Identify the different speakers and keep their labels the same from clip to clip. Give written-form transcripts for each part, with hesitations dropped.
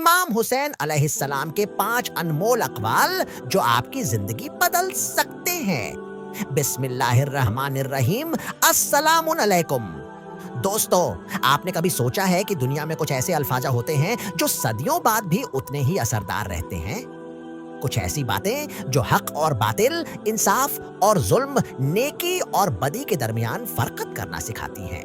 Speaker 1: इमाम हुसैन अलैहिस्सलाम के 5 अनमोल अक़वाल जो आपकी जिंदगी बदल सकते हैं। बिस्मिल्लाहिर्रहमानिर्रहीम, अस्सलामुन अलैकुम। दोस्तों, आपने कभी सोचा है कि दुनिया में कुछ ऐसे अल्फाजा होते हैं जो सदियों बाद भी उतने ही असरदार रहते हैं? कुछ ऐसी बातें जो हक और बातिल, इंसाफ और जुल्म, नेकी और बदी के दरमियान फर्क करना सिखाती हैं।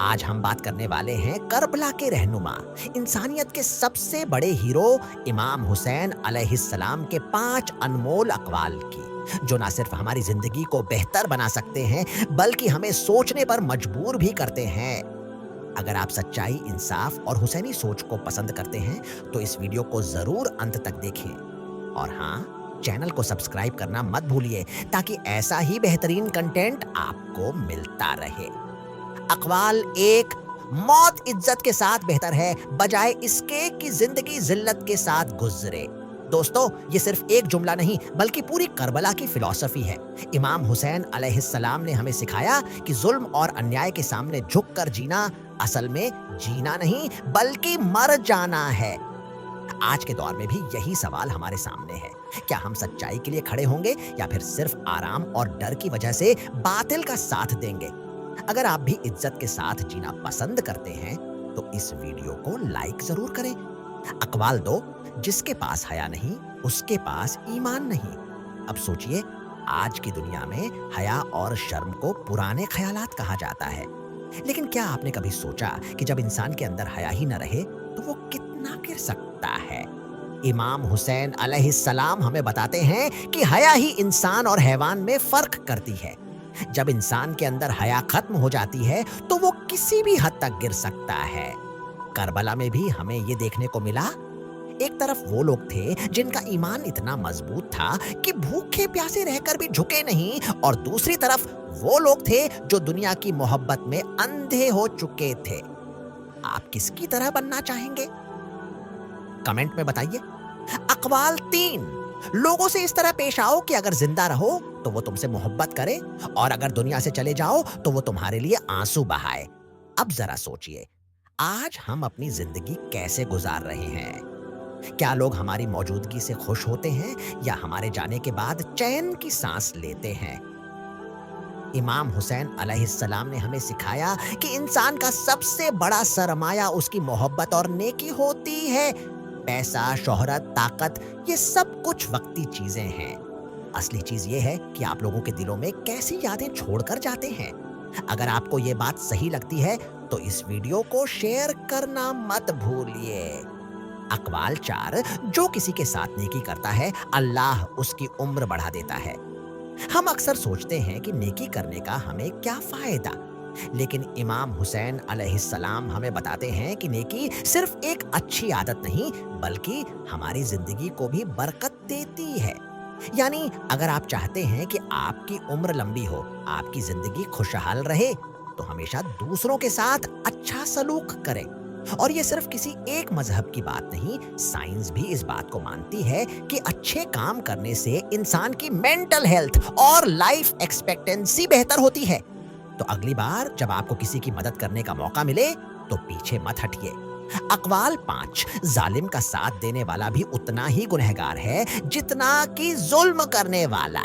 Speaker 1: आज हम बात करने वाले हैं करबला के रहनुमा, इंसानियत के सबसे बड़े हीरो इमाम हुसैन अलैहिस्सलाम के 5 अनमोल अक़वाल की, जो ना सिर्फ हमारी जिंदगी को बेहतर बना सकते हैं बल्कि हमें सोचने पर मजबूर भी करते हैं। अगर आप सच्चाई, इंसाफ और हुसैनी सोच को पसंद करते हैं तो इस वीडियो को जरूर अंत तक देखें। और हाँ, चैनल को सब्सक्राइब करना मत भूलिए ताकि ऐसा ही बेहतरीन कंटेंट आपको मिलता रहे। अक़वाल 1, मौत इज्जत के साथ बेहतर है बजाय इसके कि जिंदगी जिल्लत के साथ गुजरे। दोस्तों, ये सिर्फ एक जुमला नहीं बल्कि पूरी करबला की फिलॉसफी है। इमाम हुसैन अलैहिस्सलाम ने हमें सिखाया कि जुल्म और अन्याय के सामने झुककर जीना असल में जीना नहीं बल्कि मर जाना है। आज के दौर में भी यही सवाल हमारे सामने है। क्या हम सच्चाई के लिए खड़े होंगे या फिर सिर्फ आराम और डर की वजह से बातिल का साथ देंगे? अगर आप भी इज्जत के साथ जीना पसंद करते हैं तो इस वीडियो को लाइक जरूर करें। अक़वाल 2, जिसके पास हया नहीं उसके पास ईमान नहीं। अब सोचिए, आज की दुनिया में हया और शर्म को पुराने ख्यालात कहा जाता है, लेकिन क्या आपने कभी सोचा कि जब इंसान के अंदर हया ही न रहे तो वो कितना गिर सकता है? इमाम हुसैन अलैहिस्सलाम हमें बताते हैं कि हया ही इंसान और हैवान में फर्क करती है। जब इंसान के अंदर हया खत्म हो जाती है तो वो किसी भी हद तक गिर सकता है। करबला में भी हमें ये देखने को मिला। एक तरफ वो लोग थे जिनका ईमान इतना मजबूत था कि भूखे प्यासे रहकर भी झुके नहीं, और दूसरी तरफ वो लोग थे जो दुनिया की मोहब्बत में अंधे हो चुके थे। आप किसकी तरह बनना चाहेंगे? कमेंट में बताइए। अक़वाल 3, लोगों से इस तरह पेश आओ कि अगर जिंदा रहो तो वो तुमसे मोहब्बत करे, और अगर दुनिया से चले जाओ तो वो तुम्हारे लिए आंसू बहाए। अब जरा सोचिए, आज हम अपनी जिंदगी कैसे गुजार रहे हैं? क्या लोग हमारी मौजूदगी से खुश होते हैं या हमारे जाने के बाद चैन की सांस लेते हैं? इमाम हुसैन अलैहिस्सलाम ने हमें सिखाया कि इंसान का सबसे बड़ा सरमाया उसकी मोहब्बत और नेकी होती है। पैसा, शोहरत, ताकत, ये सब कुछ वक्ती चीजें हैं। असली चीज ये है कि आप लोगों के दिलों में कैसी यादें छोड़कर जाते हैं। अगर आपको ये बात सही लगती है तो इस वीडियो को शेयर करना मत भूलिए। अक़वाल 4, जो किसी के साथ नेकी करता है अल्लाह उसकी उम्र बढ़ा देता है। हम अक्सर सोचते हैं कि नेकी करने का हमें क्या फायदा, लेकिन इमाम हुसैन अलैहिस्सलाम हमें बताते हैं कि नेकी सिर्फ एक अच्छी आदत नहीं बल्कि हमारी जिंदगी को भी बरकत देती है। यानी अगर आप चाहते हैं कि आपकी उम्र लंबी हो, आपकी जिंदगी खुशहाल रहे, तो हमेशा दूसरों के साथ अच्छा सलूक करें। और ये सिर्फ किसी एक मजहब की बात नहीं, साइंस भी इस बात को मानती है कि अच्छे काम करने से इंसान की मेंटल हेल्थ और लाइफ एक्सपेक्टेंसी बेहतर होती है। तो अगली बार जब आपको किसी की मदद करने का मौका मिले तो पीछे मत हटिए। अक़वाल 5, जालिम का साथ देने वाला भी उतना ही गुनहगार है जितना कि जुल्म करने वाला।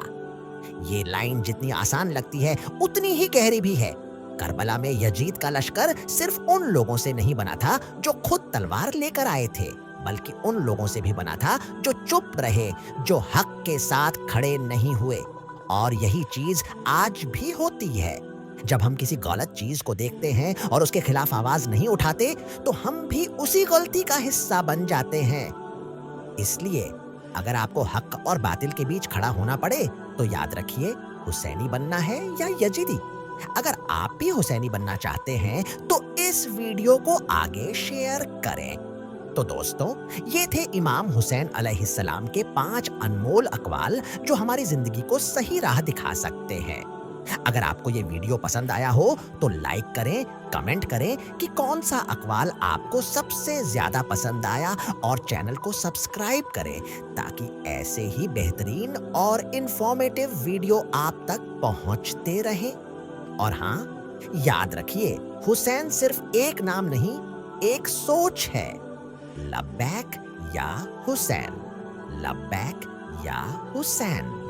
Speaker 1: ये लाइन जितनी आसान लगती है उतनी ही गहरी भी है। करबला में यजीद का लश्कर सिर्फ उन लोगों से नहीं बना था जो खुद तलवार लेकर आए थे, बल्कि उन लोगों से भी बना था जो चुप रहे, जो हक के साथ खड़े नहीं हुए। और यही चीज आज भी होती है। जब हम किसी गलत चीज को देखते हैं और उसके खिलाफ आवाज नहीं उठाते तो हम भी उसी गलती का हिस्सा बन जाते हैं। इसलिए अगर आपको हक और बातिल के बीच खड़ा होना पड़े तो याद रखिए, हुसैनी बनना है या यजीदी। अगर आप भी हुसैनी बनना चाहते हैं तो इस वीडियो को आगे शेयर करें। तो दोस्तों, ये थे इमाम हुसैन अलैहिस्सलाम के 5 अनमोल अक़वाल जो हमारी जिंदगी को सही राह दिखा सकते हैं। अगर आपको ये वीडियो पसंद आया हो तो लाइक करें, कमेंट करें कि कौन सा अक़वाल आपको सबसे ज्यादा पसंद आया, और चैनल को सब्सक्राइब करें ताकि ऐसे ही बेहतरीन और इंफॉर्मेटिव वीडियो आप तक पहुंचते रहे। और हाँ, याद रखिए, हुसैन सिर्फ एक नाम नहीं, एक सोच है। لبیک یا حسین، لبیک یا حسین.